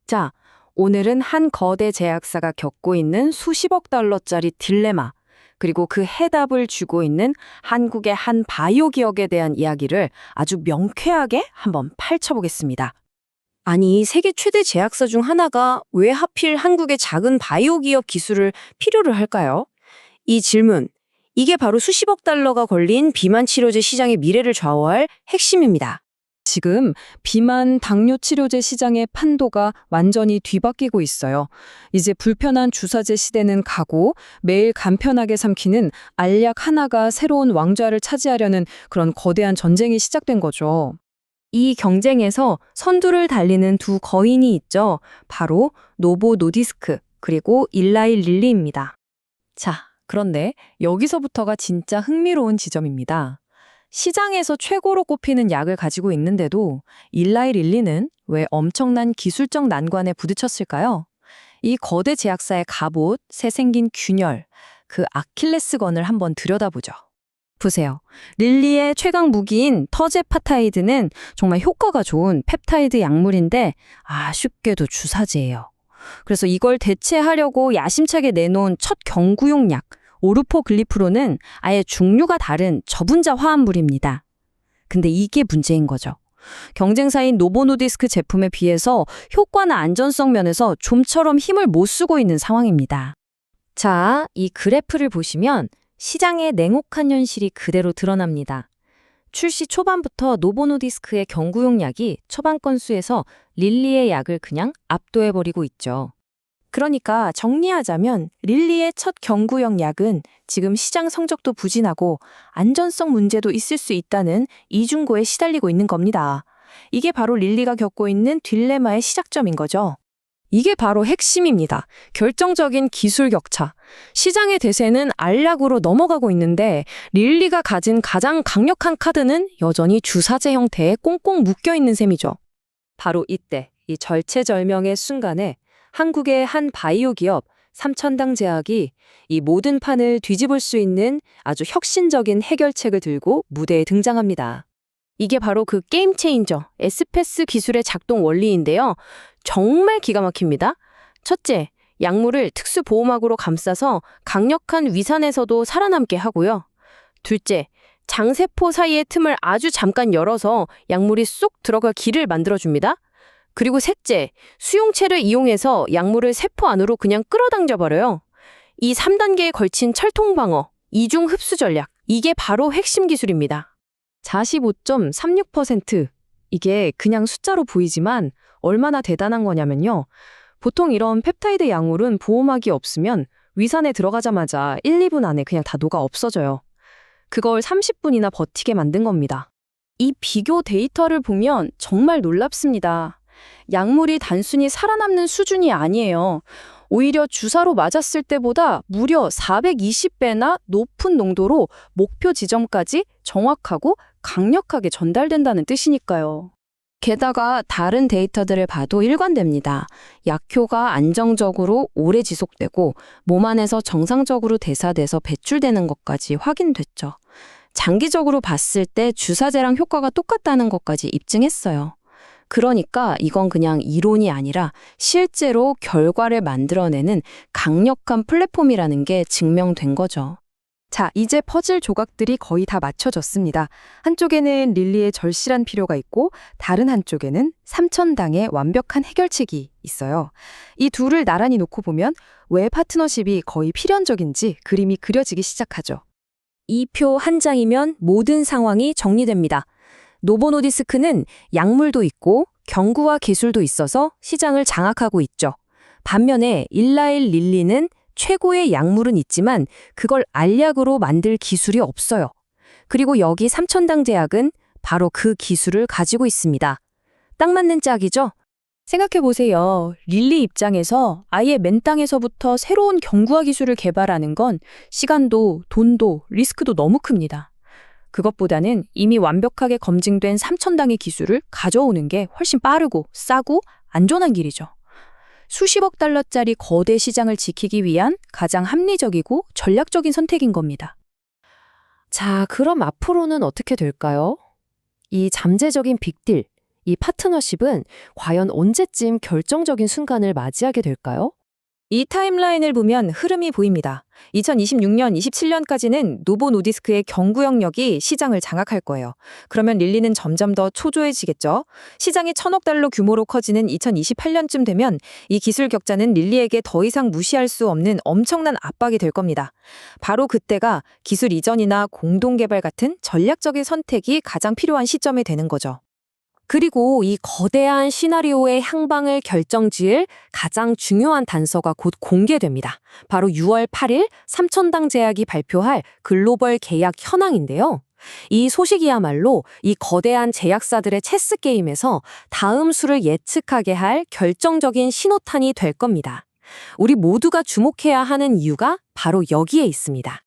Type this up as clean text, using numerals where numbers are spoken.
자, 오늘은 한 거대 제약사가 겪고 있는 수십억 달러짜리 딜레마, 그리고 그 해답을 주고 있는 한국의 한 바이오 기업에 대한 이야기를 아주 명쾌하게 한번 파헤쳐보겠습니다. 아니, 세계 최대 제약사 중 하나가 왜 하필 한국의 작은 바이오 기업 기술을 필요로 할까요? 이 질문, 이게 바로 수십억 달러가 걸린 비만 치료제 시장의 미래를 좌우할 핵심입니다. 지금 비만 당뇨 치료제 시장의 판도가 완전히 뒤바뀌고 있어요. 이제 불편한 주사제 시대는 가고 매일 간편하게 삼키는 알약 하나가 새로운 왕좌를 차지하려는 그런 거대한 전쟁이 시작된 거죠. 이 경쟁에서 선두를 달리는 두 거인이 있죠. 바로 노보 노디스크 그리고 일라이 릴리입니다. 자, 그런데 여기서부터가 진짜 흥미로운 지점입니다. 시장에서 최고로 꼽히는 약을 가지고 있는데도 일라이 릴리는 왜 엄청난 기술적 난관에 부딪혔을까요? 이 거대 제약사의 갑옷, 새 생긴 균열, 그 아킬레스건을 한번 들여다보죠. 보세요. 릴리의 최강 무기인 터제파타이드는 정말 효과가 좋은 펩타이드 약물인데 아쉽게도 주사제예요. 그래서 이걸 대체하려고 야심차게 내놓은 첫 경구용 약, 오르포글리프로는 아예 종류가 다른 저분자 화합물입니다. 근데 이게 문제인 거죠. 경쟁사인 노보노디스크 제품에 비해서 효과나 안전성 면에서 좀처럼 힘을 못 쓰고 있는 상황입니다. 자, 이 그래프를 보시면 시장의 냉혹한 현실이 그대로 드러납니다. 출시 초반부터 노보노디스크의 경구용 약이 초반 건수에서 릴리의 약을 그냥 압도해버리고 있죠. 그러니까 정리하자면 릴리의 첫 경구용 약은 지금 시장 성적도 부진하고 안전성 문제도 있을 수 있다는 이중고에 시달리고 있는 겁니다. 이게 바로 릴리가 겪고 있는 딜레마의 시작점인 거죠. 이게 바로 핵심입니다. 결정적인 기술 격차. 시장의 대세는 알약으로 넘어가고 있는데 릴리가 가진 가장 강력한 카드는 여전히 주사제 형태에 꽁꽁 묶여있는 셈이죠. 바로 이때 이 절체절명의 순간에 한국의 한 바이오 기업 삼천당 제약이 이 모든 판을 뒤집을 수 있는 아주 혁신적인 해결책을 들고 무대에 등장합니다. 이게 바로 그 게임 체인저, 에스페스 기술의 작동 원리인데요. 정말 기가 막힙니다. 첫째, 약물을 특수 보호막으로 감싸서 강력한 위산에서도 살아남게 하고요. 둘째, 장세포 사이의 틈을 아주 잠깐 열어서 약물이 쏙 들어갈 길을 만들어줍니다. 그리고 셋째, 수용체를 이용해서 약물을 세포 안으로 그냥 끌어당겨버려요. 이 3단계에 걸친 철통방어, 이중 흡수 전략, 이게 바로 핵심 기술입니다. 45.36%, 이게 그냥 숫자로 보이지만 얼마나 대단한 거냐면요. 보통 이런 펩타이드 약물은 보호막이 없으면 위산에 들어가자마자 1, 2분 안에 그냥 다 녹아 없어져요. 그걸 30분이나 버티게 만든 겁니다. 이 비교 데이터를 보면 정말 놀랍습니다. 약물이 단순히 살아남는 수준이 아니에요. 오히려 주사로 맞았을 때보다 무려 420배나 높은 농도로 목표 지점까지 정확하고 강력하게 전달된다는 뜻이니까요. 게다가 다른 데이터들을 봐도 일관됩니다. 약효가 안정적으로 오래 지속되고 몸 안에서 정상적으로 대사돼서 배출되는 것까지 확인됐죠. 장기적으로 봤을 때 주사제랑 효과가 똑같다는 것까지 입증했어요. 그러니까 이건 그냥 이론이 아니라 실제로 결과를 만들어내는 강력한 플랫폼이라는 게 증명된 거죠. 자, 이제 퍼즐 조각들이 거의 다 맞춰졌습니다. 한쪽에는 릴리의 절실한 필요가 있고 다른 한쪽에는 삼천당의 완벽한 해결책이 있어요. 이 둘을 나란히 놓고 보면 왜 파트너십이 거의 필연적인지 그림이 그려지기 시작하죠. 이 표 한 장이면 모든 상황이 정리됩니다. 노보노디스크는 약물도 있고 경구와 기술도 있어서 시장을 장악하고 있죠. 반면에 일라일 릴리는 최고의 약물은 있지만 그걸 알약으로 만들 기술이 없어요. 그리고 여기 삼천당 제약은 바로 그 기술을 가지고 있습니다. 딱 맞는 짝이죠? 생각해보세요. 릴리 입장에서 아예 맨 땅에서부터 새로운 경구와 기술을 개발하는 건 시간도 돈도 리스크도 너무 큽니다. 그것보다는 이미 완벽하게 검증된 삼천당의 기술을 가져오는 게 훨씬 빠르고 싸고 안전한 길이죠. 수십억 달러짜리 거대 시장을 지키기 위한 가장 합리적이고 전략적인 선택인 겁니다. 자, 그럼 앞으로는 어떻게 될까요? 이 잠재적인 빅딜, 이 파트너십은 과연 언제쯤 결정적인 순간을 맞이하게 될까요? 이 타임라인을 보면 흐름이 보입니다. 2026년, 27년까지는 노보 노디스크의 경구 영역이 시장을 장악할 거예요. 그러면 릴리는 점점 더 초조해지겠죠. 시장이 1,000억 달러 규모로 커지는 2028년쯤 되면 이 기술 격자는 릴리에게 더 이상 무시할 수 없는 엄청난 압박이 될 겁니다. 바로 그때가 기술 이전이나 공동 개발 같은 전략적인 선택이 가장 필요한 시점이 되는 거죠. 그리고 이 거대한 시나리오의 향방을 결정지을 가장 중요한 단서가 곧 공개됩니다. 바로 6월 8일 삼천당 제약이 발표할 글로벌 계약 현황인데요. 이 소식이야말로 이 거대한 제약사들의 체스 게임에서 다음 수를 예측하게 할 결정적인 신호탄이 될 겁니다. 우리 모두가 주목해야 하는 이유가 바로 여기에 있습니다.